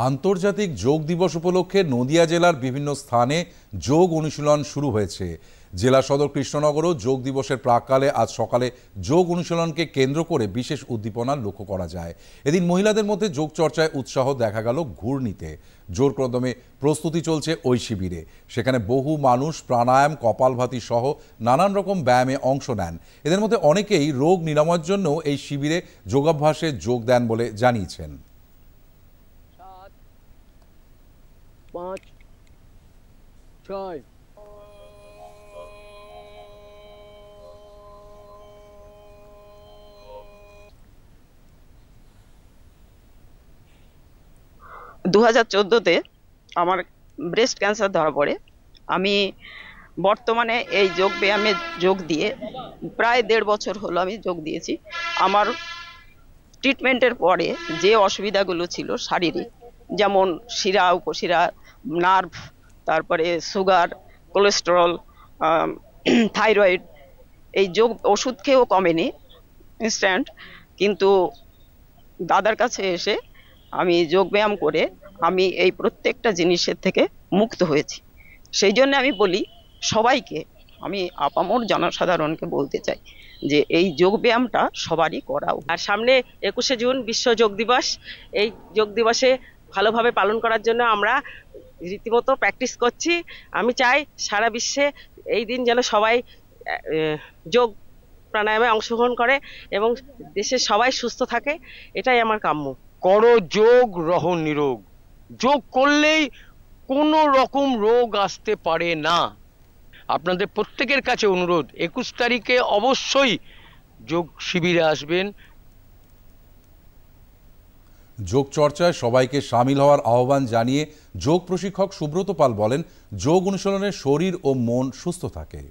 আন্তর্জাতিক যোগ দিবস উপলক্ষে নদিয়া জেলার বিভিন্ন স্থানে যোগ অনুশীলন শুরু হয়েছে। জেলা সদর কৃষ্ণনগরও যোগ দিবসের প্রাক্কালে আজ সকালে যোগ অনুশীলনকে কেন্দ্র করে বিশেষ উদ্দীপনা লক্ষ্য করা যায়। এদিন মহিলাদের মধ্যে যোগ চর্চায় উৎসাহ দেখা গেল ঘূর্ণিতে। জোর কদমে প্রস্তুতি চলছে ওই শিবিরে। সেখানে বহু মানুষ প্রাণায়াম, কপালভাতি সহ নানান রকম ব্যায়ামে অংশ নেন। এদের মধ্যে অনেকেই রোগ নিরাময়ের জন্য এই শিবিরে যোগাভ্যাসে যোগ দেন বলে জানিয়েছেন। 5 6 2014-তে আমার ব্রেস্ট ক্যান্সার ধরা পড়ে। আমি বর্তমানে এই যোগ ব্যায়ামে যোগ দিয়ে প্রায় 1.5 বছর হলো আমি যোগ দিয়েছি। আমার ট্রিটমেন্টের পরে যে অসুবিধাগুলো ছিল শারীরিক, যেমন শিরা, উপশিরা, নার্ভ, তারপরে সুগার, কোলেস্টেরল, থাইরয়েড, এই যোগ ওষুধ খেয়েও কমেনি ইনস্ট্যান্ট। কিন্তু দাদার কাছে এসে আমি যোগব্যায়াম করে আমি এই প্রত্যেকটা জিনিসের থেকে মুক্ত হয়েছি। সেই জন্য আমি বলি সবাইকে, আমি আপামর জনসাধারণকে বলতে চাই যে এই যোগব্যায়ামটা সবারই করা উচিত। আর সামনে 21শে জুন বিশ্ব যোগ দিবস। এই যোগ দিবসে ভালোভাবে পালন করার জন্য আমরা রীতিমতো প্র্যাকটিস করছি। আমি চাই সারা বিশ্বে এই দিন যেন সবাই যোগ প্রাণায়ামে অংশগ্রহণ করে এবং দেশের সবাই সুস্থ থাকে, এটাই আমার কাম্য। করো যোগ, রহ নিরোগ। যোগ করলেই কোনো রকম রোগ আসতে পারে না। আপনাদের প্রত্যেকের কাছে অনুরোধ, 21 তারিখে অবশ্যই যোগ শিবিরে আসবেন। যোগ চর্চায় সবাইকে সামিল হওয়ার আহ্বান জানিয়ে যোগ প্রশিক্ষক সুব্রত পাল বলেন, যোগ অনুশীলনে শরীর ও মন সুস্থ থাকে।